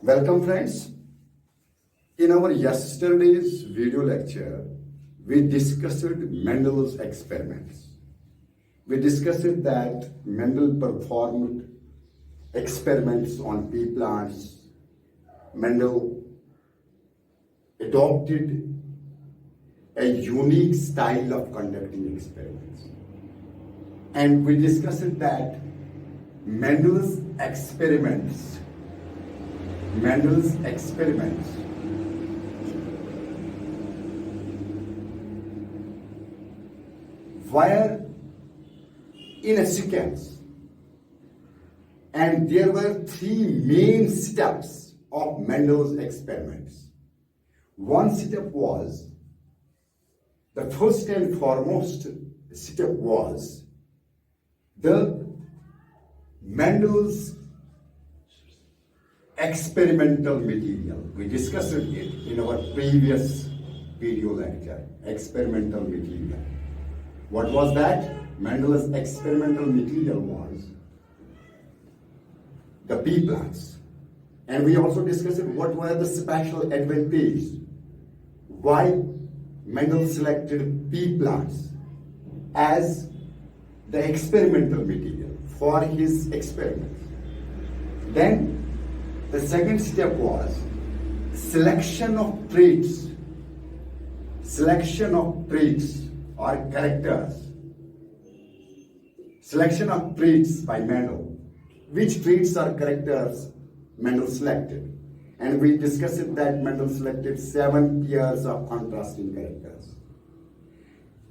Welcome friends. In our yesterday's video lecture, we discussed Mendel's experiments. We discussed that Mendel performed experiments on pea plants. Mendel adopted a unique style of conducting experiments. And we discussed that Mendel's experiments were in a sequence, and there were three main steps of Mendel's experiments. One step was, the first and foremost step was the Mendel's experimental material. We discussed it in our previous video lecture, experimental material. What was that? Mendel's experimental material was the pea plants. And we also discussed what were the special advantages. Why Mendel selected pea plants as the experimental material for his experiments. Then the second step was selection of traits or characters. Selection of traits by Mendel. Which traits or characters Mendel selected? And we discussed that Mendel selected 7 pairs of contrasting characters.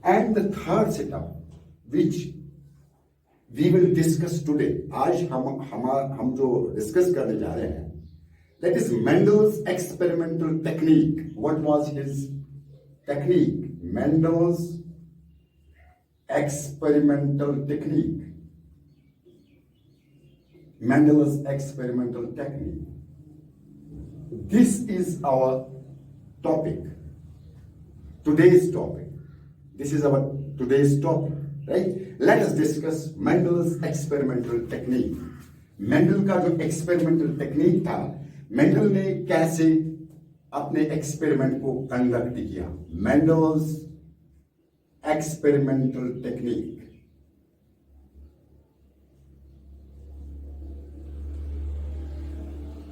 And the third setup, which we will discuss today, आज हम जो discuss करने जा रहे हैं, that is Mendel's experimental technique. What was his technique? Mendel's experimental technique. Mendel's experimental technique. This is our topic. Today's topic. This is our today's topic, right? Let us discuss Mendel's experimental technique. Mendel का जो experimental technique था, Mendel ने कैसे अपने experiment को conduct किया? Mendel's experimental technique.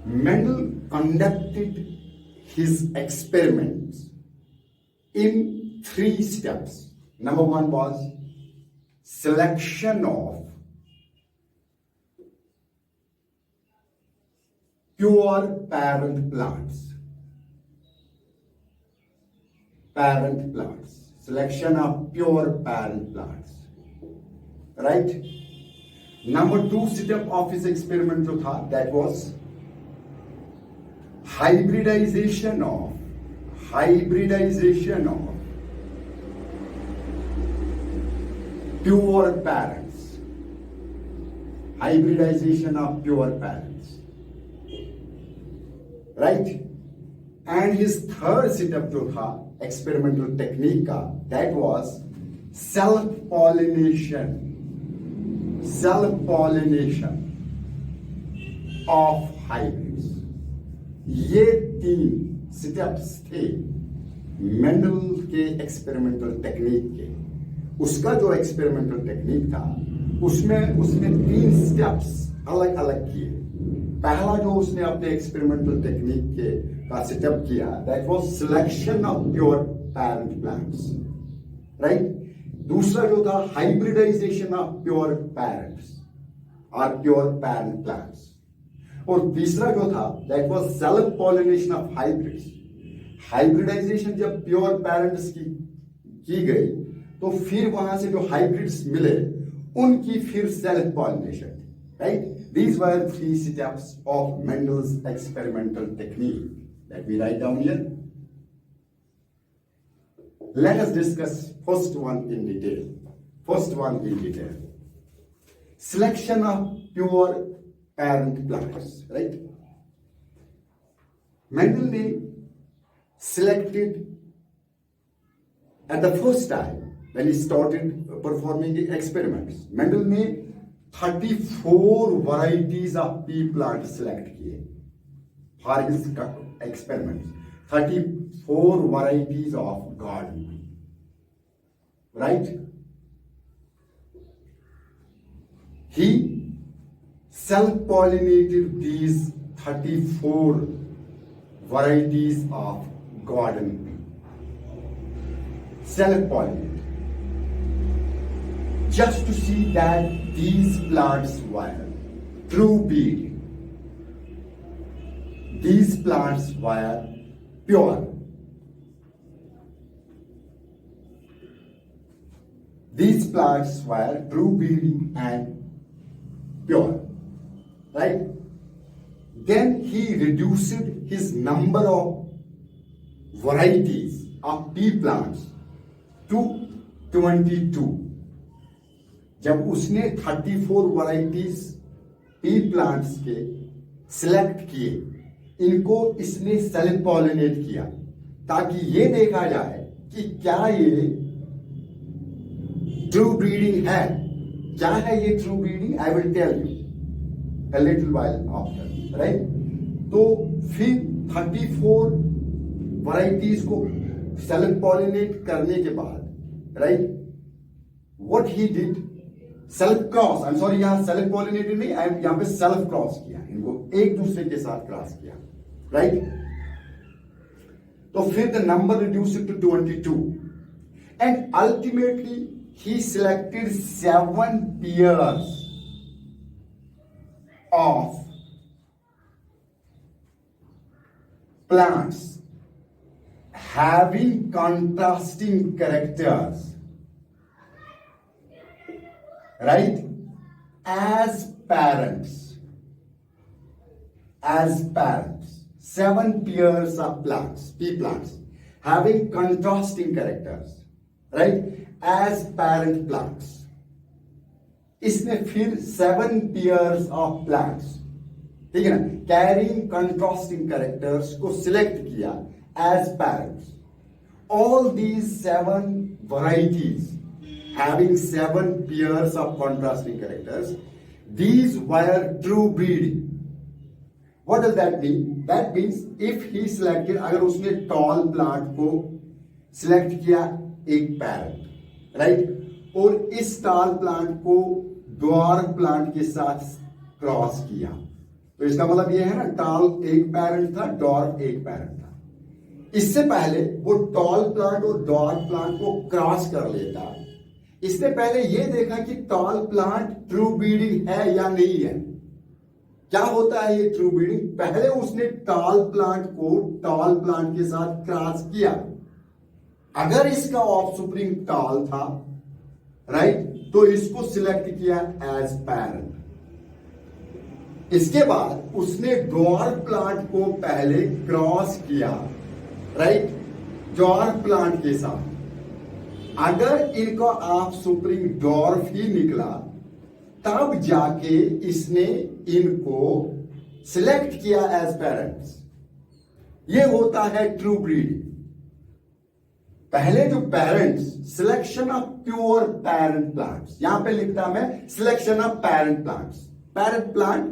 Mendel conducted his experiments in 3 steps. Number 1 was selection of pure parent plants. Selection of pure parent plants. Right? Number 2 step of his experiment jo tha, that was hybridization of pure parents. Hybridization of pure parents. Right? And his third setup jo tha, experimental technique ka, that was self-pollination of hybrids. ये 3 steps थे Mendel के experimental technique के. उसका जो experimental technique था उसमें 3 steps अलग अलग किए. पहला जो उसने अपने एक्सपेरिमेंटल टेक्निक के का सेटअप किया, that was selection of pure parent plants. Right? दूसरा जो था हाइब्रिडाइजेशन ऑफ प्योर पेरेंट्स और प्योर पैरेंट प्लांट्स. और तीसरा जो था that was self pollination of hybrids. Hybridization जब प्योर पेरेंट्स की गई तो फिर वहां से जो हाइब्रिड्स मिले उनकी फिर self pollination. Right? These were 3 steps of Mendel's experimental technique that we write down here. Let us discuss first one in detail. Selection of pure parent plants, right? Mendel ne selected at the first time when he started performing the experiments. Mendel ne 34 varieties of pea plants select किए. for his experiments, 34 varieties of garden bee, right? He self-pollinated these 34 varieties of garden bee. Self-pollinated. Just to see that these plants were true breeding. These plants were pure. These plants were true breeding and pure, right? Then he reduced his number of varieties of pea plants to 22. जब उसने 34 varieties pea plants के select किए, इनको इसने self pollinate किया ताकि ये देखा जाए कि क्या ये ट्रू ब्रीडिंग है. क्या है ये true breeding? I will tell you a little while after, right? तो फिर 34 varieties को सेल्फ पॉलिनेट करने के बाद, right, what he did, self cross, I am sorry, यहां सेल्फ पॉलिनेटेड नहीं, यहां पे सेल्फ क्रॉस किया, इनको एक दूसरे के साथ क्रॉस किया, राइट? तो फिर the number reduced to 22 and ultimately he selected 7 pairs of plants having contrasting characters, right, as parents. 7 pairs of plants, pea plants, having contrasting characters, right, as parent plants. इसने फिर 7 pairs of plants, ठीक है ना, carrying contrasting characters को select किया as parents. All these 7 varieties having 7 pairs of contrasting characters, these were true breeding. What does that mean? That means if he selected, अगर उसने tall plant को select किया एक पैरेंट, राइट, और इस टाल प्लांट को ड्वार्फ प्लांट के साथ क्रॉस किया, तो इसका मतलब यह है ना, टाल एक पैरेंट था, ड्वार्फ एक पैरेंट था. इससे पहले वो टॉल प्लांट और ड्वार्फ प्लांट को क्रॉस कर लेता, इसने पहले यह देखा कि टॉल प्लांट ट्रू ब्रीडिंग है या नहीं है. क्या होता है ये ट्रू ब्रीडिंग? पहले उसने टॉल प्लांट को टॉल प्लांट के साथ क्रॉस किया. अगर इसका ऑफस्प्रिंग टॉल था, राइट, तो इसको सिलेक्ट किया एज पैरेंट. इसके बाद उसने ड्वार्फ प्लांट को पहले क्रॉस किया, राइट, ड्वार्फ प्लांट के साथ. अगर इनका ऑफस्प्रिंग ड्वार्फ ही निकला, तब जाके इसने इनको सिलेक्ट किया एज पेरेंट्स. ये होता है ट्रू ब्रीडिंग. पहले जो parents, selection of pure parent plants, यहां पे लिखता मैं selection of parent plants, parent plant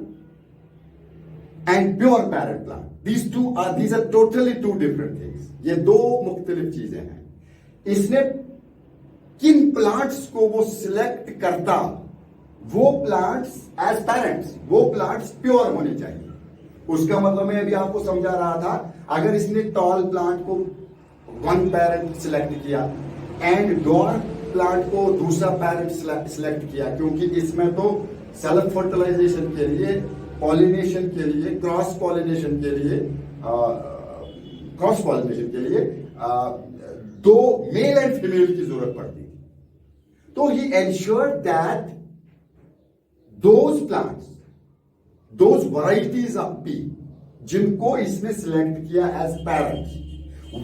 and pure parent plant. these are totally two different things. ये दो मुख्तलिफ चीजें हैं. इसने किन प्लांट्स को वो सिलेक्ट करता, वो प्लांट्स एज पेरेंट्स, वो प्लांट्स प्योर होने चाहिए. उसका मतलब मैं अभी आपको समझा रहा था, अगर इसने टॉल प्लांट को 1 पैरेंट सिलेक्ट किया एंड ड्वार्फ प्लांट को दूसरा पैरेंट सिलेक्ट किया, क्योंकि इसमें तो सेल्फ फर्टिलाइजेशन के लिए, पॉलिनेशन के लिए, क्रॉस पॉलिनेशन के लिए 2 मेल एंड फीमेल की जरूरत पड़ती. तो he ensured that those plants, those varieties of pea जिनको इसने सिलेक्ट किया एज पेरेंट्स,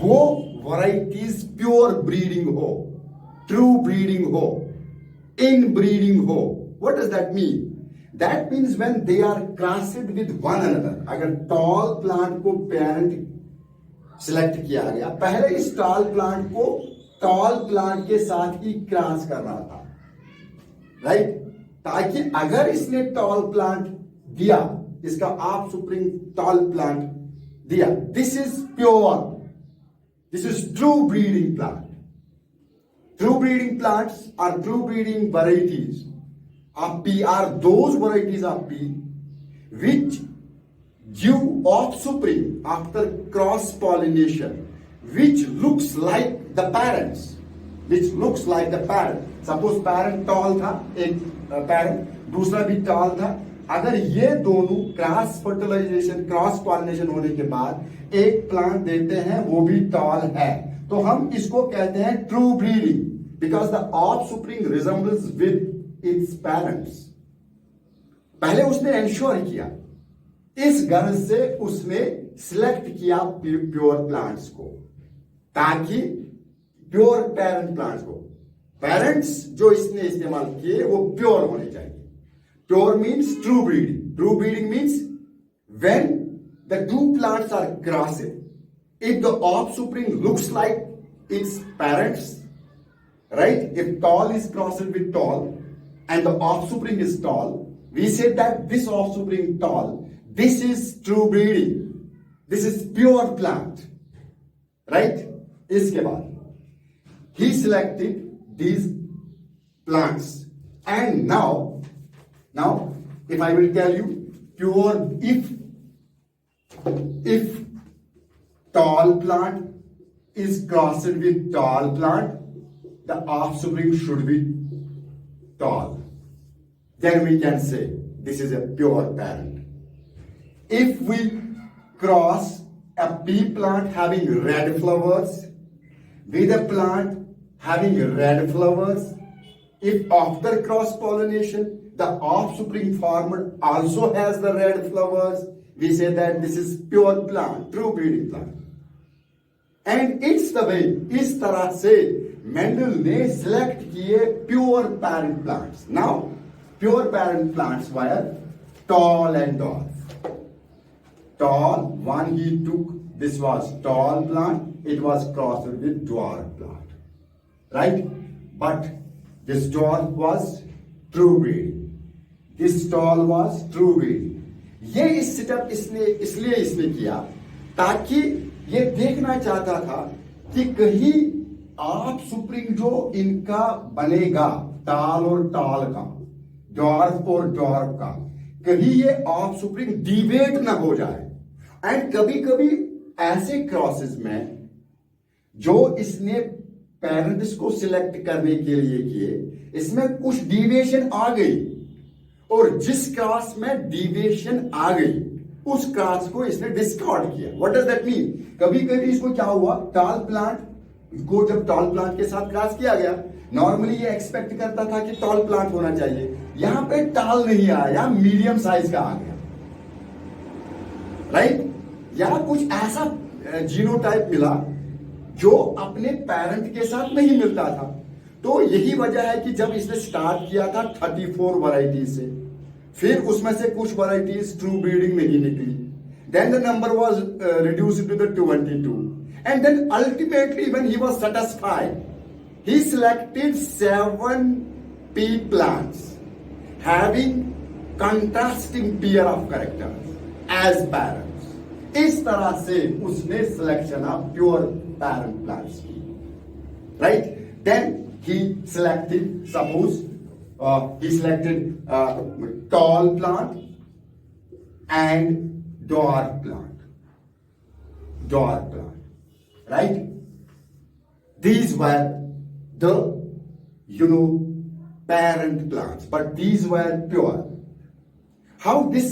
वो वैरायटीज प्योर ब्रीडिंग हो, ट्रू ब्रीडिंग हो, इन ब्रीडिंग हो. What does that mean? That means when they are crossed with one another. अगर tall plant को पेरेंट सिलेक्ट किया गया, पहले इस टॉल प्लांट को टॉल प्लांट के साथ ही क्रॉस करना था, राइट, ताकि अगर इसने टॉल प्लांट दिया, इसका ऑफस्प्रिंग टॉल प्लांट दिया, this is pure, this is true breeding plant. True breeding plants or true breeding varieties of pea are those varieties of pea which give offspring after cross pollination, which looks like the parents, which looks like the parent. Suppose parent tall था, एक parent, दूसरा भी tall था. अगर ये दोनों cross fertilisation, cross pollination होने के बाद एक प्लांट देते हैं, वो भी टॉल है, तो हम इसको कहते हैं true breeding, because the offspring resembles with its parents. पहले उसने एंश्योर किया, इस गर्ज से उसने सिलेक्ट किया प्योर प्लांट्स को, ताकि प्योर पेरेंट प्लांट्स को, पेरेंट्स जो इसने इस्तेमाल किए वो प्योर होने चाहिए. Pure means true breeding. True breeding means when the two plants are crossed, if the offspring looks like its parents, right? If tall is crossed with tall and the offspring is tall, we say that this offspring tall, this is true breeding. This is pure plant, right? इसके बाद he selected these plants, and now if I will tell you pure, if tall plant is crossed with tall plant, the offspring should be tall. Then we can say this is a pure parent. If we cross a pea plant having red flowers with a plant having red flowers, if after cross pollination the offspring formed also has the red flowers, we say that this is pure plant, true breeding plant. And it's the way, इस तरह से Mendel ने select किए pure parent plants. Now pure parent plants were tall and dwarf. Tall, one he took, this was tall plant, it was crossed with dwarf plant, right? But this dwarf was true breeding. This tall was true breeding. ये इस setup इसलिए इसने किया ताकि ये देखना चाहता था कि कहीं ऑफस्प्रिंग जो इनका बनेगा, टाल और टाल का, डॉर्फ और डॉर्फ का, कहीं ये ऑफस्प्रिंग डिवेट ना हो जाए. एंड कभी कभी ऐसे क्रॉसेस में जो इसने पेरेंट्स को सिलेक्ट करने के लिए किए, इसमें कुछ डिविएशन आ गई, और जिस क्रॉस में डिविएशन आ गई उस क्रॉस को इसने डिस्कार्ड किया. What does that mean? कभी कभी इसको क्या हुआ, टॉल प्लांट को जब टॉल प्लांट के साथ क्रॉस किया गया, नॉर्मली ये एक्सपेक्ट करता था कि टॉल प्लांट होना चाहिए, यहां पे टॉल नहीं आया, मीडियम साइज का आ गया, राइट? या कुछ ऐसा जीनोटाइप मिला जो अपने पेरेंट के साथ नहीं मिलता था. तो यही वजह है कि जब इसने स्टार्ट किया था 34 वैरायटी से, फिर उसमें से कुछ वैरायटीज ट्रू ब्रीडिंग नहीं निकली, then the number was reduced to the 22, and then ultimately when he was satisfied, he selected 7 pea plants having contrasting pair of characters as parents. इस तरह से उसने selection of pure parent plants की, right? Then he selected, suppose he selected tall plant and dwarf plant, right? These were the parent plants, but these were pure. How this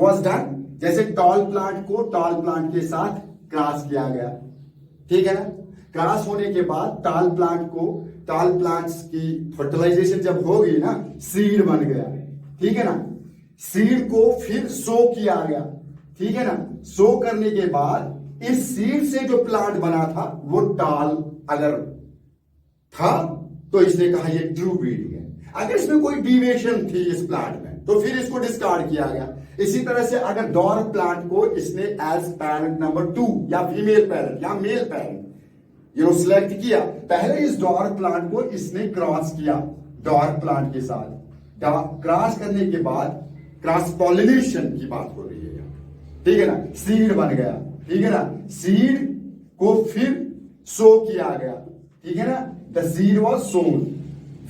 was done? जैसे toll plant को tall plant के साथ cross किया गया, ठीक है ना? Cross होने के बाद टाल प्लांट को, टाल प्लांट्स की फर्टिलाइजेशन जब हो गई ना, सीड बन गया, ठीक है ना? सीड को फिर सो किया गया, ठीक है ना? सो करने के बाद इस सीड से जो प्लांट बना था वो टाल अगर था तो इसने कहा ये ट्रू ब्रीडिंग है. अगर इसमें कोई डिविएशन थी इस प्लांट में तो फिर इसको डिस्कार्ड किया गया. इसी तरह से अगर डॉर्फ प्लांट को इसने एज पेरेंट नंबर 2 या फीमेल पेरेंट या मेल पेरेंट सिलेक्ट किया, पहले इस डॉर्फ प्लांट को इसने क्रॉस किया डॉर्फ प्लांट के साथ. क्रॉस करने के बाद क्रॉस पॉलिनेशन की बात हो रही है, ठीक है ना, सीड बन गया, ठीक है ना, सीड को फिर सो किया गया, ठीक है ना, द सीड वॉज सोन,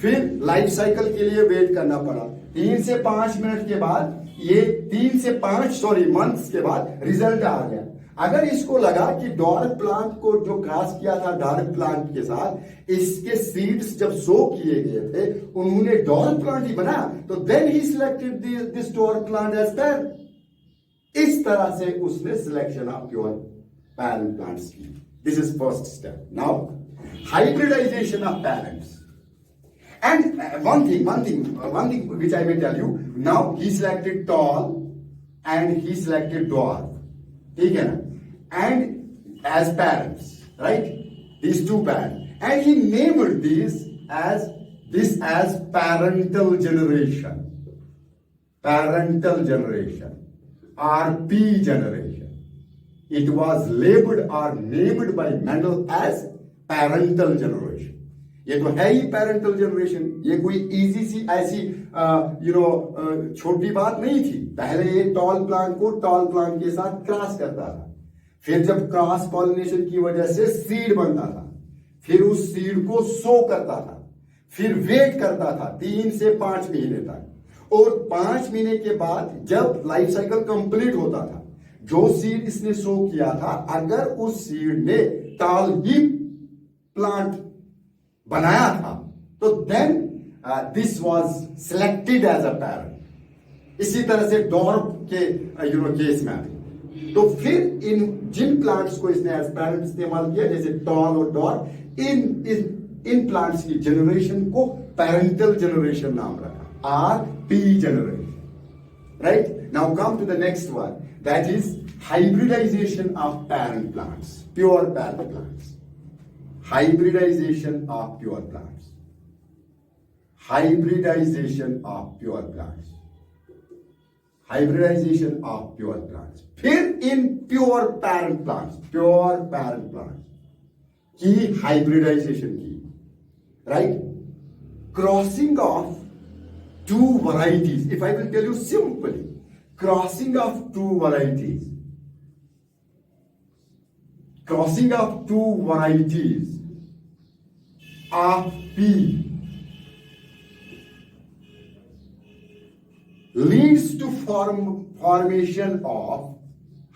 फिर लाइफ साइकिल के लिए वेट करना पड़ा, 3 से 5 मिनट के बाद, ये 3 से 5 मंथ्स के बाद रिजल्ट आ गया। अगर इसको लगा कि डॉर्फ प्लांट को जो क्रॉस किया था डॉर्फ प्लांट के साथ, इसके सीड्स जब सो किए गए थे, उन्होंने डॉर्फ प्लांट ही बना, तो then he selected this dwarf plant as parent. इस तरह से उसने selection of pure parent plants की। This is first step. Now hybridisation of parents, and one thing which I may tell you, now he selected tall and he selected dwarf, ठीक है ना, and as parents, right, these two parents, and he named this as parental generation or P generation. It was labeled or named by Mendel as parental generation. ये तो है ही parental generation, ये कोई easy सी ऐसी छोटी बात नहीं थी। पहले ये टॉल प्लांट को टॉल प्लांट के साथ क्रॉस करता था, फिर जब क्रॉस पॉलिनेशन की वजह से सीड बनता था, फिर उस सीड को सो करता था, फिर वेट करता था 3 से 5 महीने तक, और 5 महीने के बाद जब लाइफ साइकिल कंप्लीट होता था, जो सीड इसने सो किया था, अगर उस सीड ने टॉल ही प्लांट बनाया था, तो then this was selected as a parent. इसी तरह से डॉर्फ के केस में भी, तो फिर इन जिन प्लांट्स को इसने एज पेरेंट इस्तेमाल किया, जैसे टॉल और डॉर्फ, इन प्लांट्स की जनरेशन को पेरेंटल जनरेशन नाम रखा, or P generation, right. Now come to the next one, that is hybridization of parent plants, pure parent plants. Hybridization of pure plants. Hybridization of pure plants. Hybridization of pure plants. फिर in pure parent plants की hybridization की, right? Crossing of two varieties. If I will tell you simply, crossing of two varieties. Crossing of two varieties of P leads to formation of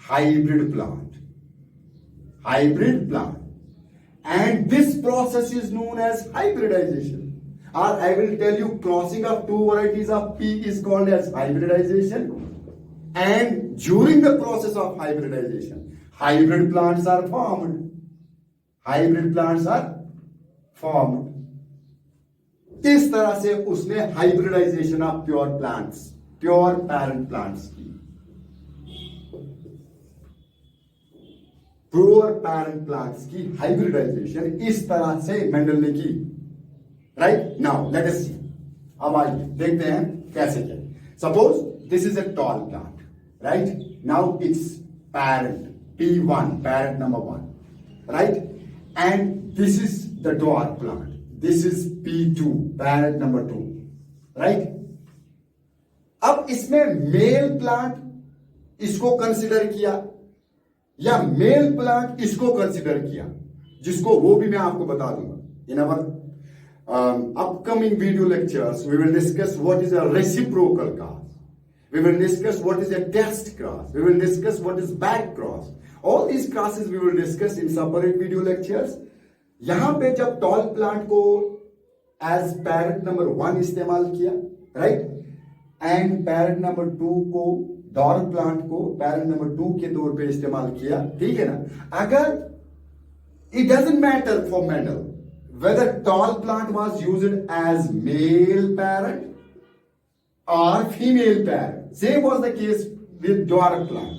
hybrid plant. And this process is known as hybridization. Or I will tell you, crossing of two varieties of P is called as hybridization. And during the process of hybridization, hybrid plants are formed. इस तरह से उसने hybridization of pure parent plants की, pure parent plants की hybridization इस तरह से Mendel ने की, right. Now let us see, अब आइए देखते हैं कैसे किया। Suppose this is a tall plant, right. Now it's parent P1, parent number 1, right? And this is the dwarf plant. This is P2, parent number 2, right? अब इसमें male plant इसको consider किया या मेल प्लांट इसको consider किया, जिसको वो भी मैं आपको बता दूंगा। In our upcoming video lectures we will discuss what is a reciprocal cross, we will discuss what is a test cross, we will discuss what is back cross. All these crosses we will discuss in separate video lectures. यहां पे जब toll plant को as parent number 1 इस्तेमाल किया, right, and parent number 2 को, dwarf plant को parent number 2 के तौर पे इस्तेमाल किया, ठीक है ना। अगर it doesn't matter for Mendel whether tall plant was used as male parent or female parent. Same was the case with dwarf plant.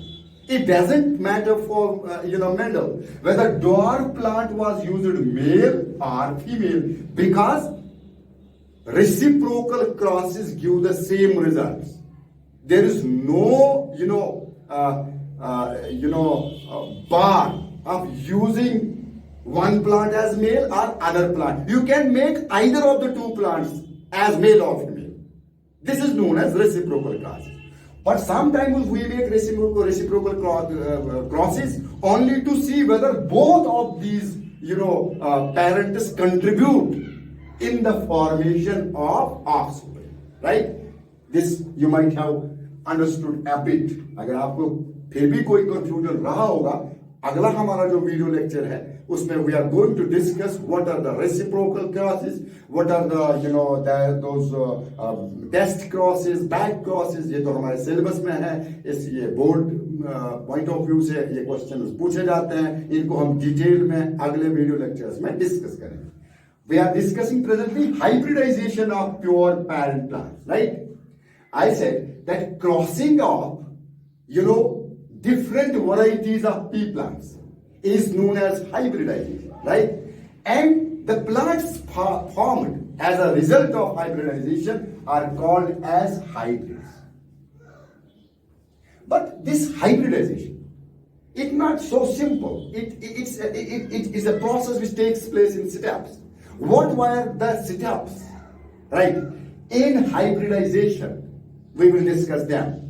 It doesn't matter for Mendel whether dwarf plant was used male or female, because reciprocal crosses give the same results. There is no bar of using one plant as male or other plant. You can make either of the two plants as male or female. This is known as reciprocal crosses. But sometimes we make reciprocal crosses only to see whether both of these, parents contribute in the formation of offspring, right? This you might have understood a bit. अगर आपको फिर भी कोई confusion रहा होगा, अगला हमारा जो वीडियो लेक्चर है उसमें we are going to discuss what are the reciprocal crosses, what are the those test crosses, back crosses. ये तो हमारे सिलेबस में है, ये बोर्ड पॉइंट ऑफ व्यू से ये क्वेश्चन पूछे जाते हैं. इनको हम डिटेल में अगले वीडियो लेक्चर्स में डिस्कस करेंगे. We are discussing presently hybridization of pure parent plants, right? I said that crossing of, different varieties of pea plants is known as hybridization, right? And the plants formed as a result of hybridization are called as hybrids. But this hybridization, it's not so simple. It is a process which takes place in steps. What were the steps, right? In hybridization, we will discuss them.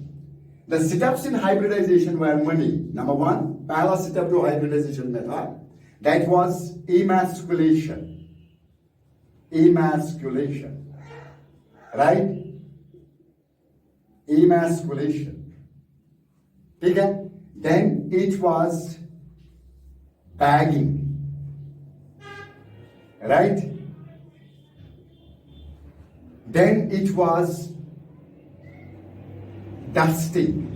The steps in hybridization were many. Number one, पहला step जो hybridization में था, that was emasculation. Emasculation, right? Emasculation. ठीक है? Then it was bagging. Right? Then it was dusting.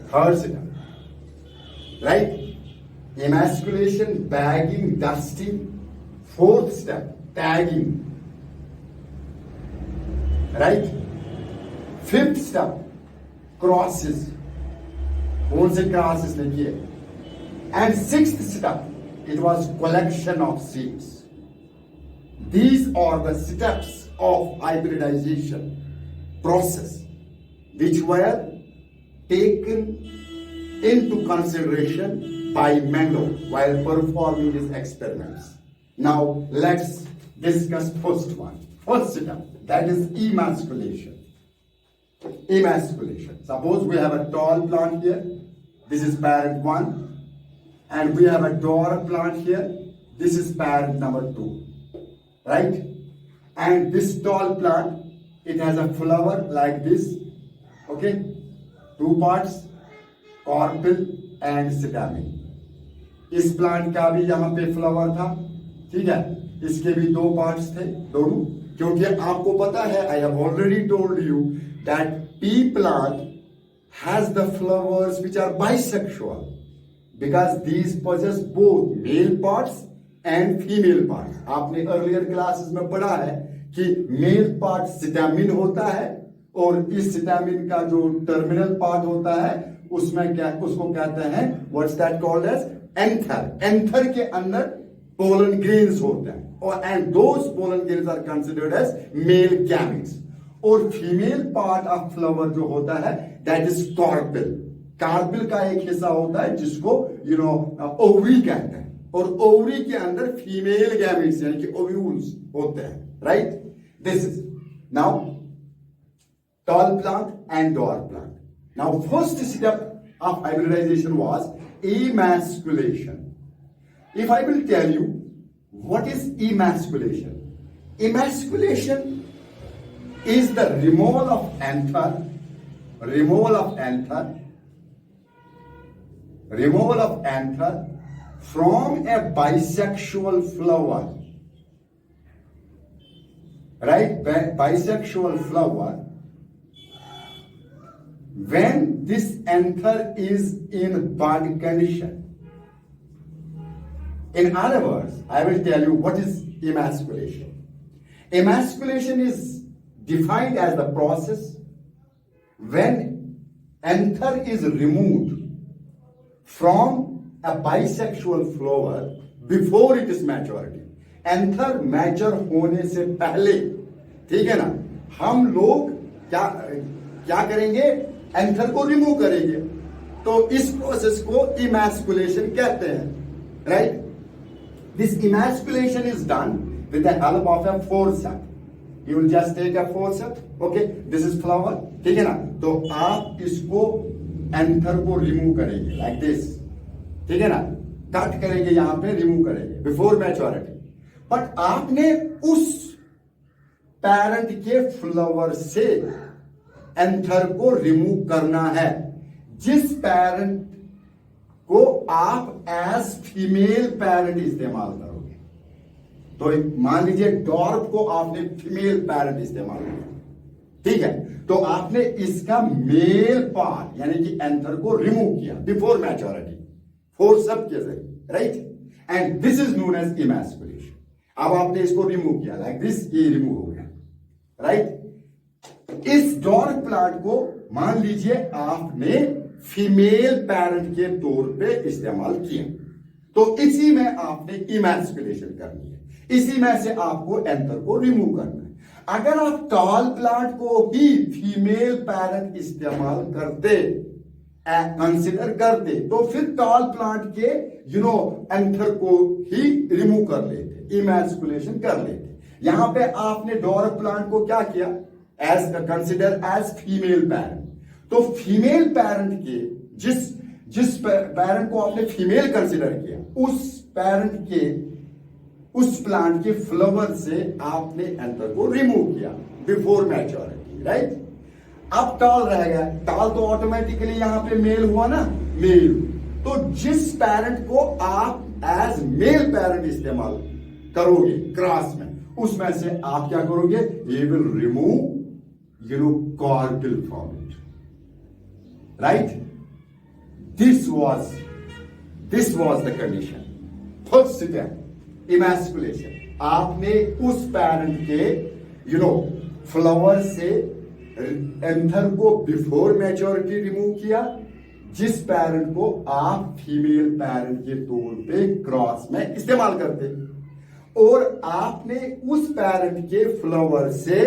Third step. Right? Emasculation, bagging, dusting. Fourth step, tagging. Right? Fifth step, crosses. कौन से crosses ने किए? And sixth step, it was collection of seeds. These are the steps of hybridization process which were taken into consideration by Mendel while performing his experiments. Now let's discuss first one. First step, that is emasculation. Emasculation. Suppose we have a tall plant here. This is parent 1. And we have a dwarf plant here. This is parent number 2. Right? And this tall plant, it has a flower like this. Okay? 2 parts, carpel and stamen. इस plant का भी यहाँ पे flower था, ठीक है? इसके भी 2 पार्ट्स थे, दोनों. क्योंकि आपको पता है, I have already told you that pea plant has the flowers which are bisexual. Because these possess both male parts and female parts. आपने earlier classes में पढ़ा है कि male part stamen होता है और इस stamen का जो terminal part होता है उसमें उसको कहते हैं what's that called as anther. Anther के अंदर pollen grains होते हैं और and those pollen grains are considered as male gametes. और female part of flower जो होता है that is carpel. कार्पेल का एक हिस्सा होता है जिसको ओवरी कहते हैं और ओवरी के अंदर फीमेल गैमेट्स यानी कि ओव्यूल्स होते हैं. Right? This is now tall plant and dwarf plant. Now first step of hybridization was emasculation. If I will tell you what is emasculation, emasculation is the removal of anther from a bisexual flower. Right? Bisexual flower. When this anther is in bud condition. In other words, I will tell you what is emasculation. Emasculation is defined as the process when anther is removed from a bisexual flower before it is maturity. Anther mature होने से पहले, ठीक है ना, हम लोग क्या करेंगे? एंथर को रिमूव करेंगे. तो इस प्रोसेस को इमैस्कुलेशन कहते हैं. Right? This emasculation is done with the help of a forceps. You will just take a forceps, okay, this is flower, ठीक है ना। तो आप इसको एंथर को रिमूव करेंगे लाइक दिस, ठीक है ना, कट करेंगे, यहां पे रिमूव करेंगे बिफोर मैच्योरिटी। बट आपने उस पैरेंट के फ्लावर से एंथर को रिमूव करना है जिस पैरेंट को आप एज फीमेल पैरेंट इस्तेमाल करोगे। तो मान लीजिए डॉर्फ को आपने फीमेल पैरेंट इस्तेमाल किया, ठीक है, तो आपने इसका मेल पार्ट यानी कि एंथर को रिमूव किया बिफोर मैच्योरिटी, फोर्सेप के जरिए, right, and this is known as emasculation. अब आपने इसको रिमूव किया लाइक दिस, ये रिमूव हो गया, राइट। इस डॉर्फ प्लांट को मान लीजिए आपने फीमेल पैरेंट के तौर पे इस्तेमाल किया, तो इसी में आपने इमैस्कुलेशन करनी है, इसी में से आपको एंथर को रिमूव करना है। अगर आप टॉल प्लांट को ही फीमेल पैरेंट इस्तेमाल करते, कंसिडर करते, तो फिर टॉल प्लांट के एंथर को ही रिमूव कर लेते, इमैस्कुलेशन कर लेते। यहां पे आपने डॉर्फ प्लांट को क्या किया, as consider as female parent. तो फीमेल पैरेंट के जिस पैरेंट को आपने फीमेल कंसिडर किया, उस पैरेंट के उस प्लांट के फ्लावर से आपने एंथर को रिमूव किया बिफोर मैच्योरिटी, राइट। अब टॉल रह गया, टॉल तो ऑटोमेटिकली यहां पे मेल हुआ ना, मेल। तो जिस पैरेंट को आप एज मेल पैरेंट इस्तेमाल करोगे क्रॉस में, उसमें से आप क्या करोगे, ये will remove carpel from it, right. This was the condition, first step emasculation. आपने उस पैरेंट के फ्लावर से एंथर को बिफोर मैच्योरिटी रिमूव किया जिस पैरेंट को आप फीमेल पैरेंट के तौर पे क्रॉस में इस्तेमाल करते, और आपने उस पैरेंट के फ्लावर से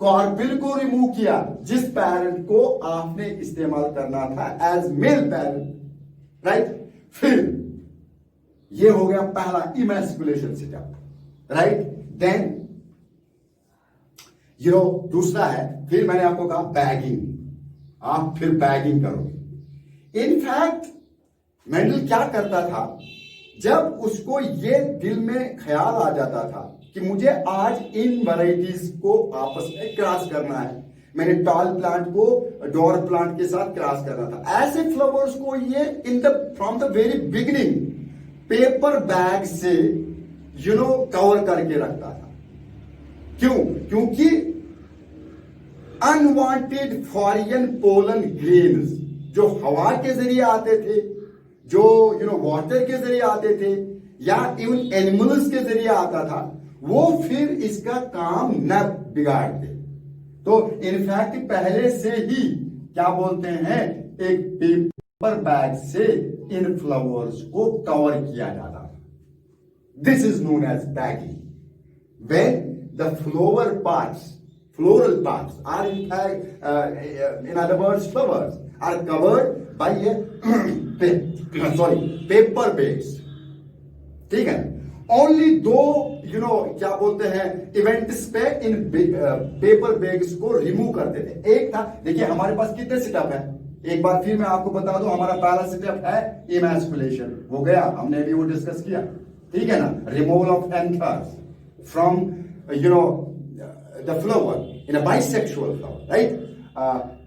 कार्पिल को रिमूव किया जिस पैरेंट को आपने इस्तेमाल करना था एज मेल पैरेंट, राइट। फिर ये हो गया पहला इमैस्कुलेशन स्टेप, राइट। देन दूसरा है, फिर मैंने आपको कहा बैगिंग, आप फिर बैगिंग करोगे। इनफैक्ट मेंडल क्या करता था, जब उसको ये दिल में ख्याल आ जाता था कि मुझे आज इन वैरायटीज को आपस में क्रॉस करना है, मैंने टॉल प्लांट को डॉर्फ प्लांट के साथ क्रॉस करना था, ऐसे फ्लावर्स को ये from the very beginning paper bag से कवर करके रखता था। क्यों? क्योंकि अनवांटेड फॉरेन पोलन ग्रेन्स जो हवा के जरिए आते थे, जो वाटर के जरिए आते थे, या इवन एनिमल्स के जरिए आता था, वो फिर इसका काम न बिगाड़ते। तो इनफैक्ट पहले से ही क्या बोलते हैं, एक पेपर बैग से इन फ्लावर्स को कवर किया जाता था। This is known as bagging, when the floral parts are in other words flowers are covered by a paper bags, ठीक है। ओनली दो क्या बोलते हैं इवेंट्स पे इन पेपर बैग्स को रिमूव करते थे। एक था, देखिए हमारे पास कितने स्टेप है, एक बार फिर मैं आपको बता दूं, हमारा पहला स्टेप है इमैस्कुलेशन, हो गया, हमने भी वो डिस्कस किया, ठीक है ना, removal of anthers from the flower in a bisexual flower, right?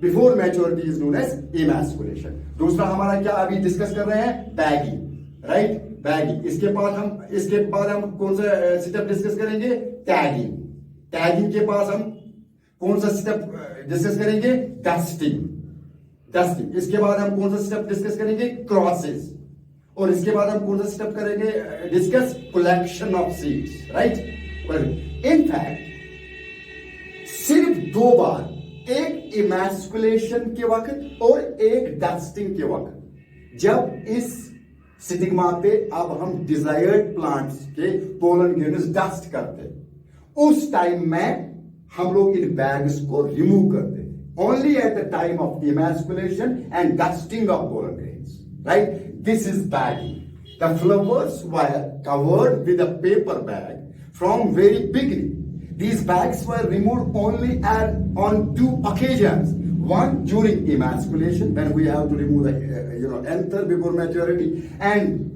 Before maturity is known as emasculation. दूसरा हमारा क्या अभी डिस्कस कर रहे हैं, बैगिंग, राइट, बैगिंग। इसके बाद हम कौन सा स्टेप डिस्कस करेंगे, टैगिंग। टैगिंग के पास हम कौन सा स्टेप डिस्कस करेंगे, डस्टिंग। इसके बाद हम कौन सा स्टेप डिस्कस करेंगे, क्रॉसेस। और इसके बाद हम कौन सा स्टेप करेंगे, discuss collection of seeds, right. In fact सिर्फ दो बार, एक इमैस्कुलेशन के वक्त और एक डस्टिंग के वक्त, जब इस स्टिग्मा पे अब हम डिजायर्ड प्लांट्स के पोलन ग्रेन्स डस्ट करते, उस टाइम में हम लोग इन बैग्स को रिमूव करते, only at the time of emasculation and dusting of pollen grains, right. This is bagging. The flowers were covered with a paper bag from very beginning. These bags were removed only on two occasions. One during emasculation, when we have to remove the anther before maturity, and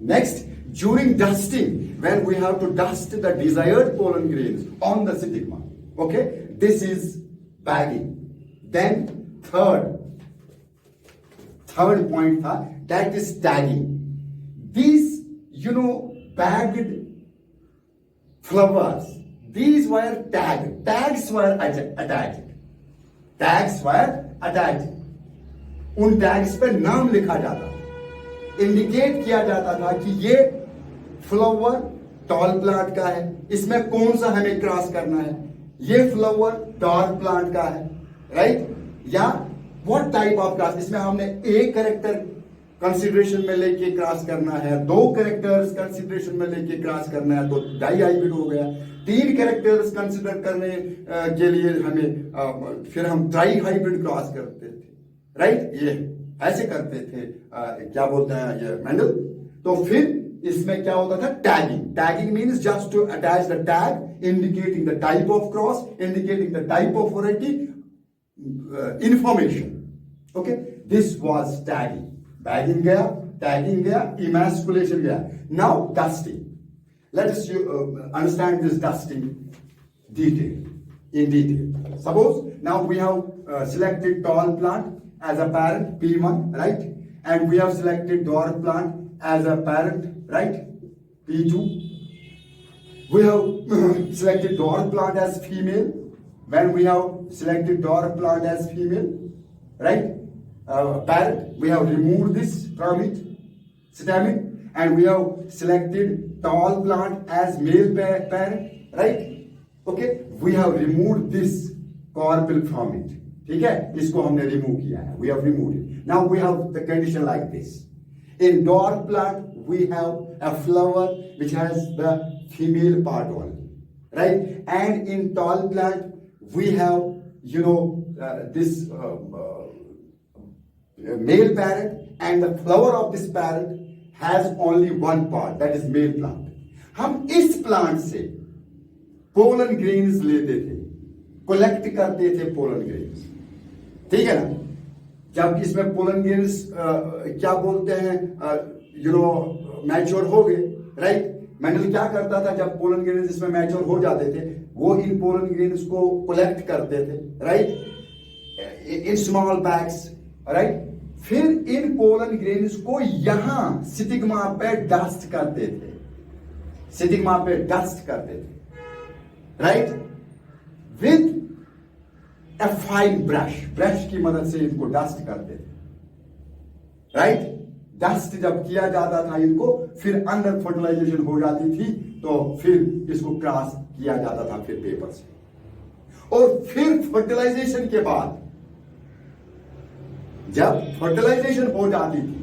next during dusting, when we have to dust the desired pollen grains on the stigma. Okay, this is bagging. Then third point that is tagging. These bagged flowers, these were tagged. Tags were attached. उन tags पे नाम लिखा जाता, indicate किया जाता था कि ये फ्लावर टॉल प्लांट का है, इसमें कौन सा हमें क्रॉस करना है, ये फ्लावर डार्क प्लांट का है, राइट, या व्हाट टाइप ऑफ क्रॉस, इसमें हमने एक कैरेक्टर कंसिडरेशन में लेके क्रॉस करना है, दो कैरेक्टर्स कंसिडरेशन में लेके क्रॉस करना है तो डाई हाइब्रिड हो गया, तीन कैरेक्टर्स कंसिडर करने के लिए हमें फिर हम ट्राई हाइब्रिड क्रॉस करते थे, राइट, ये ऐसे करते थे, क्या बोलते हैं ये मेंडल। तो फिर इसमें क्या होता था, tagging means just to attach the tag indicating the type of cross, indicating the type of variety, information. Okay, this was tagging. Bagging गया, टैगिंग गया, इमैस्कुलेशन गया। Now dusting, let us understand this dusting in detail. Suppose now we have selected tall plant as a parent P1, right, and we have selected dwarf plant as a parent, right, P2. We have selected dwarf plant as female. When we have selected dwarf plant as female, right, parent, we have removed this from it, stamen, and we have selected tall plant as male parent, right? Okay, we have removed this carpel from it. ठीक है, इसको हमने remove किया है. We have removed it. Now we have the condition like this. In dwarf plant, we have a flower which has the female part only, right? And in tall plant, we have this male parent, and the flower of this parent has only one part, that is male plant. हम इस plant से pollen grains लेते थे, collect करते थे pollen grains, ठीक है ना। जब इसमें पोलन ग्रेन्स क्या बोलते हैं, मैच्योर हो गए, राइट। मेंडल क्या करता था, जब पोलन ग्रेन्स इसमें मैच्योर हो जाते थे, वो इन पोलन ग्रेन्स को कलेक्ट करते थे, right, in small bags, right. फिर इन पोलन ग्रेन्स को यहां स्टिग्मा पे डस्ट करते थे, right, with a fine brush की मदद से इनको डस्ट करते थे, राइट। डस्ट जब किया जाता था इनको, फिर अंडर फर्टिलाइजेशन हो जाती थी, तो फिर इसको क्रॉस किया जाता था फिर पेपर से, और फिर फर्टिलाइजेशन के बाद जब फर्टिलाइजेशन हो जाती थी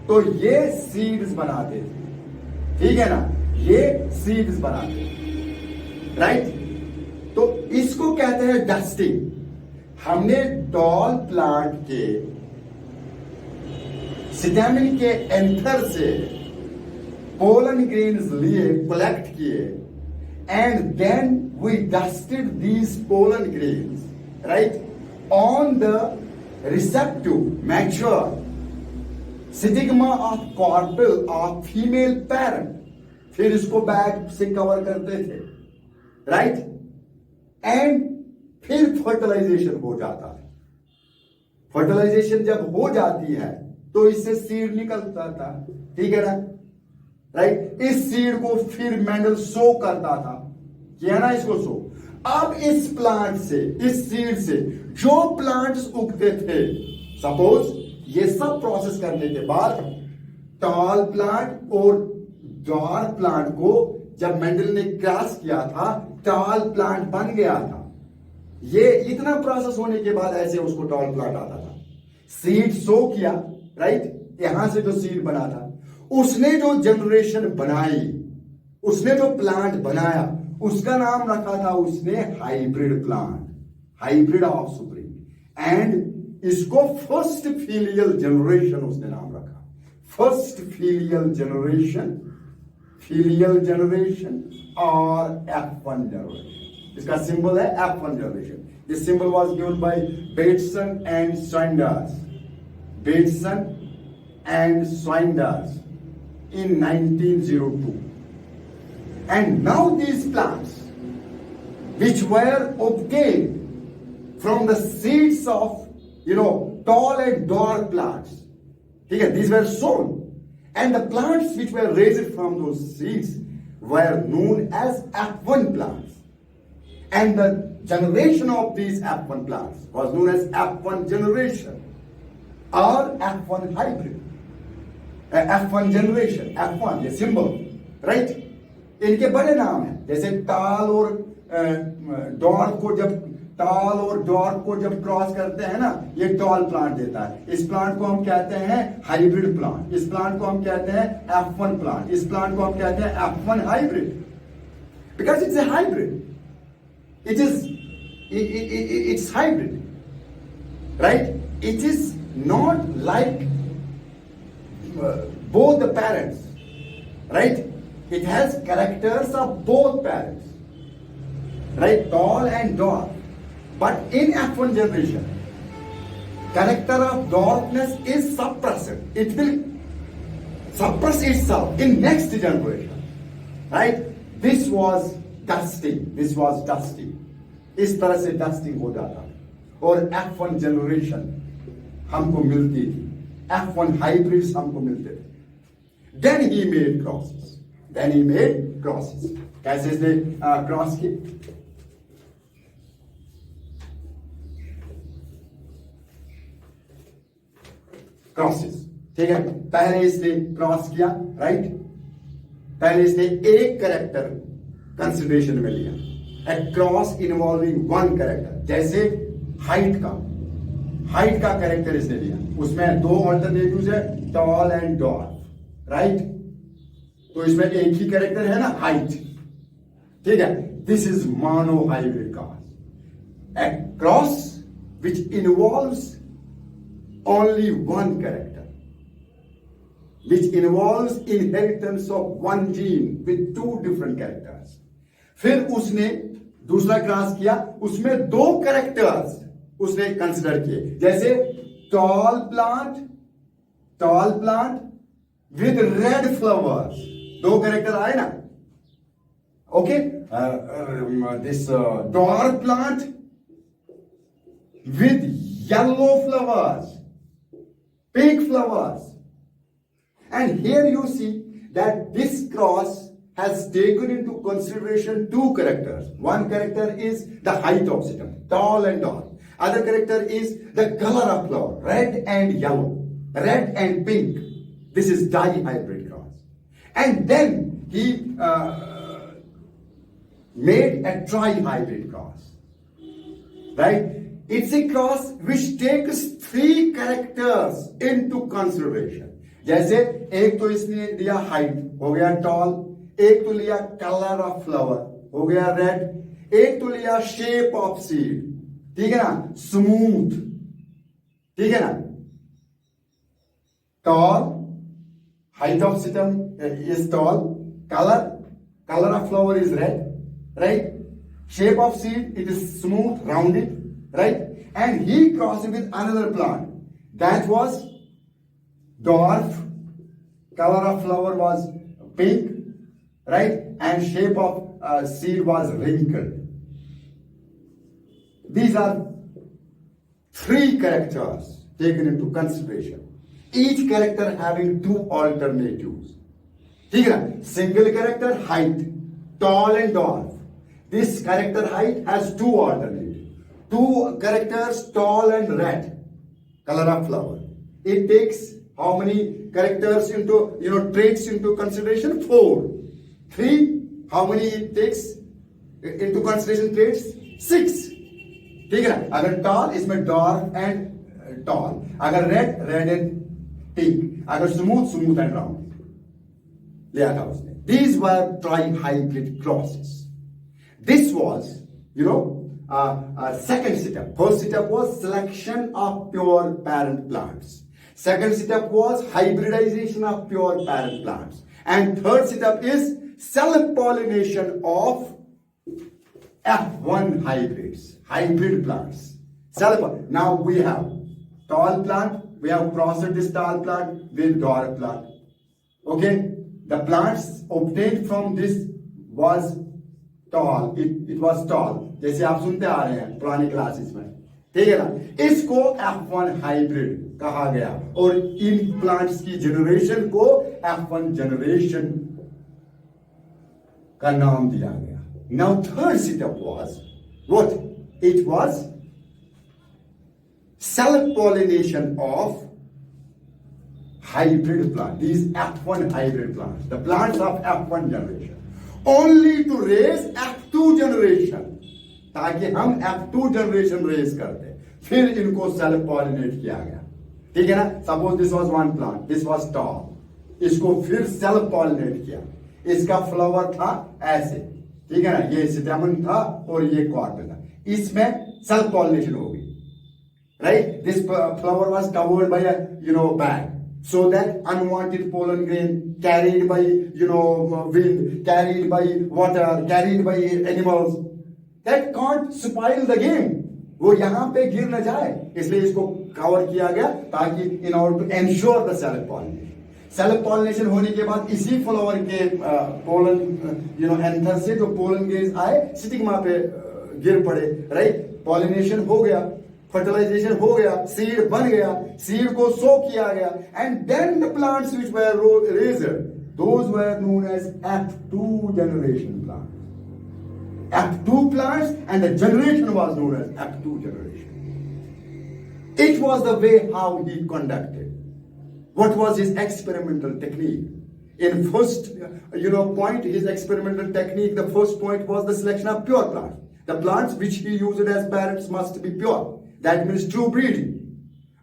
तो ये सीड्स बनाते थे, ठीक है ना, ये सीड्स बनाते थे, राइट। तो इसको कहते हैं डस्टिंग। हमने डॉल प्लांट के स्टेमिन के एंथर से पोलन ग्रेन्स लिए, कलेक्ट किए, and then we dusted these pollen grains, right, on the receptive mature stigma of carpel of female parent, फिर इसको बैग से कवर करते थे, राइट, एंड फिर फर्टिलाइजेशन हो जाता है। फर्टिलाइजेशन जब हो जाती है तो इससे सीड निकलता था, ठीक है ना, राइट। इस सीड को फिर मेंडल सो करता था, किया ना इसको सो। अब इस प्लांट से, इस सीड से जो प्लांट्स उगते थे, सपोज ये सब प्रोसेस करने के बाद टॉल प्लांट और ड्वार्फ प्लांट को जब मेंडल ने क्रॉस किया था, टॉल प्लांट बन गया था। ये इतना प्रोसेस होने के बाद ऐसे उसको टॉल प्लांट आता था। सीड सो किया, राइट, यहां से जो सीड बना था, उसने जो जनरेशन बनाई, उसने जो प्लांट बनाया, उसका नाम रखा था उसने hybrid plant, hybrid of supreme, and इसको फर्स्ट फीलियल जनरेशन उसने नाम रखा, फर्स्ट फीलियल जनरेशन और F1 जनरेशन, इसका सिंबल है F1 generation. This symbol was given by Bateson and Saunders. Bateson and Saunders in 1902. And now these plants, which were obtained from the seeds of, tall and dwarf plants. Okay, these were sown. And the plants which were raised from those seeds were known as F1 plants. And the generation of these F1 plants was known as F1 generation or F1 hybrid. F1 generation, F1, ये symbol, right? इनके बड़े नाम हैं, जैसे टाल और dwarf को जब क्रॉस करते हैं ना, ये टॉल प्लांट देता है. इस प्लांट को हम कहते हैं हाइब्रिड प्लांट, इस प्लांट को हम कहते हैं F1 प्लांट, इस प्लांट को हम कहते हैं F1 hybrid, because it's a hybrid. It's hybrid, right? It is not like both the parents, right? It has characters of both parents, right? Tall and dwarf. But in F1 generation, character of dwarfness is suppressed. It will suppress itself in next generation, right? This was dusting. इस तरह से dusting हो जाता और F1 generation हमको मिलती थी, F1 hybrids हमको मिलते थे. Then he made crosses. कैसे इसने क्रॉस किए? क्रॉसेस, ठीक है. पहले इसने क्रॉस किया, राइट. पहले इसने एक कैरेक्टर कंसिडरेशन में लिया, a cross involving one character. जैसे हाइट का कैरेक्टर इसने लिया, उसमें दो ऑल्टरनेटिव्स है, टॉल एंड डॉर्फ, राइट. तो इसमें एक ही कैरेक्टर है ना, हाइट, ठीक है. This is mono hybrid cross, a cross which involves only one character, which involves inheritance of one gene with two different characters. फिर उसने दूसरा क्रॉस किया, उसमें दो कैरेक्टर्स उसने कंसिडर किए, जैसे tall plant with red flowers. दो कैरेक्टर आए ना, okay. This dwarf plant with yellow flowers, pink flowers. And here you see that this cross has taken into consideration two characters. One character is the height of stem, tall and dark. Other character is the color of flower, red and yellow, red and pink. This is dihybrid cross. And then he made a trihybrid cross, right? It's a cross which takes three characters into consideration. जैसे एक तो इसने लिया height, हो गया toll. एक तो लिया कलर ऑफ फ्लावर, हो गया रेड. एक तो लिया शेप ऑफ सीड, ठीक है ना, स्मूथ, ठीक है ना. Tall, height of system is tall, colour of flower is red, right. Shape of seed, it is smooth, rounded, right? And he crossed with another plant that was dwarf, color of flower was pink, right? And shape of seed was wrinkled. These are three characters taken into consideration. Each character having two alternatives. ठीक है ना? Single character height, tall and dwarf. This character height has two alternatives. Two characters tall and red, color of flower. It takes how many characters into, traits into consideration? 4. 3, how many it takes into consideration traits? 6. ठीक है ना. अगर tall, इसमें dark and tall. अगर red and pink. अगर smooth and round. लिया था उसने. These were trihybrid crosses. This was, second step. First step was selection of pure parent plants. Second step was hybridization of pure parent plants. And third step is self-pollination of F1 hybrids, hybrid plants. Now we have tall plant, we have crossed this tall plant with dwarf plant. Okay, the plants obtained from this was tall, it was tall, जैसे आप सुनते आ रहे हैं पुरानी classes में, ठीक है ना। इसको F1 हाइब्रिड कहा गया और इन प्लांट्स की जनरेशन को F1 जनरेशन का नाम दिया गया। Now third step was what? It was self-pollination of hybrid plant. These F1 hybrid plants, the plants of F1 generation, only to raise F2 generation, ताकि हम F2 जनरेशन रेज करते, फिर इनको सेल्फ पॉलिनेट किया गया, ठीक है ना। Suppose this was one plant, this was top, इसको फिर सेल्फ पॉलिनेट किया, इसका फ्लावर था ऐसे, ठीक है ना, ये स्टेमन था और ये कॉर्ड था, इसमें सेल्फ पॉलिनेशन हो गई, right. This flower was covered by bag, so that unwanted pollen grain carried by wind, carried by water, carried by animals, that can't spoil the game, वो यहाँ पे गिर न जाए, इसलिए इसको कवर किया गया ताकि in order to ensure the self pollination. Self pollination होने के बाद इसी फ्लावर के पोलन एंथर से जो पोलन ग्रेन्स आए स्टिग्मा पे गिर पड़े, राइट। पॉलिनेशन हो गया, फर्टिलाइजेशन हो गया, सीड बन गया, सीड को सो किया गया, and then the plants which were raised, those were known as F2 generation plants. F2 plants, and the generation was known as F2 generation. It was the way how he conducted. What was his experimental technique? In first, point, his experimental technique, the first point was the selection of pure plants. The plants which he used as parents must be pure. That means true breeding.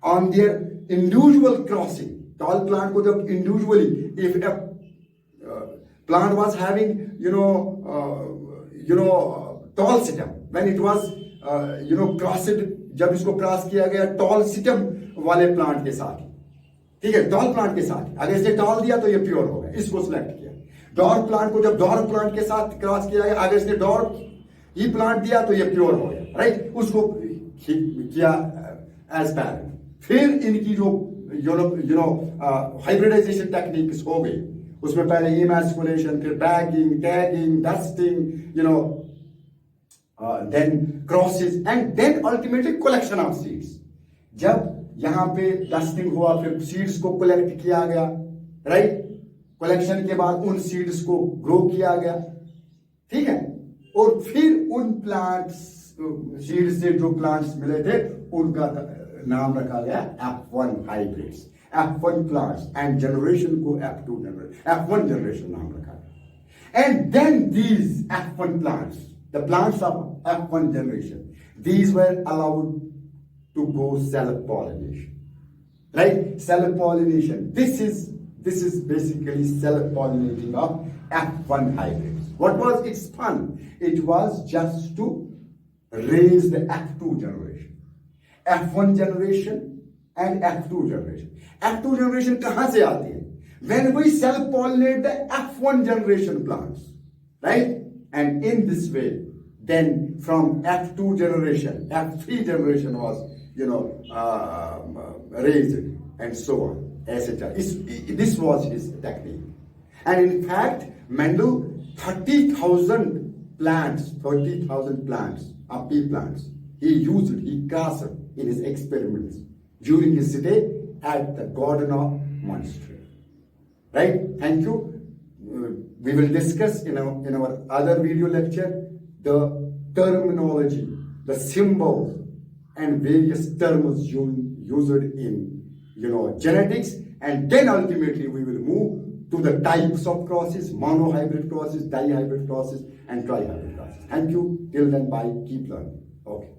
On their individual crossing, tall plant ko jab individually, if a plant was having, tall stem, when it was crossed, जब इसको cross किया गया toll stem वाले plant के साथ, ठीक है, toll plant के साथ, अगर इसने टॉल दिया तो ये प्योर हो गया, इसको सिलेक्ट किया। डॉर्फ प्लांट को जब डॉर्फ प्लांट के साथ क्रॉस किया गया, अगर इसने डॉर्फ ही प्लांट दिया तो ये प्योर हो गया, राइट, उसको किया एज पैरेंट। फिर इनकी जो हाइब्रिडाइजेशन टेक्निक्स हो गई, उसमें पहले एमस्कुलेशन, फिर bagging, tagging, dusting, then crosses, and then ultimately collection of seeds. जब यहाँ पे डस्टिंग हुआ, फिर सीड्स को कलेक्ट किया गया, राइट। कलेक्शन के बाद उन सीड्स को ग्रो किया गया, ठीक है, और फिर उन प्लांट्स सीड से जो प्लांट्स मिले थे उनका नाम रखा गया F1 hybrids, F1 plants, and generation को F1 जनरेशन नाम रखा गया। And then these F1 plants, the plants of F1 generation, these were allowed to go self-pollination, right? Self-pollination. This is basically self-pollinating of F1 hybrids. What was its fun? It was just to raise the F2 generation, F1 generation and F2 generation. F2 generation कहाँ से आती है? When we self-pollinate the F1 generation plants, right? And in this way, then from F2 generation, F3 generation was, raised, and so on, etc. This was his technique. And in fact, Mendel, 30,000 plants, of pea plants, he cast in his experiments during his stay at the Garden of Monastery. Right? Thank you. We will discuss in our other video lecture the terminology, the symbols, and various terms used in genetics, and then ultimately we will move to the types of crosses, monohybrid crosses, dihybrid crosses, and trihybrid crosses. Thank you. Till then, bye. Keep learning. Okay.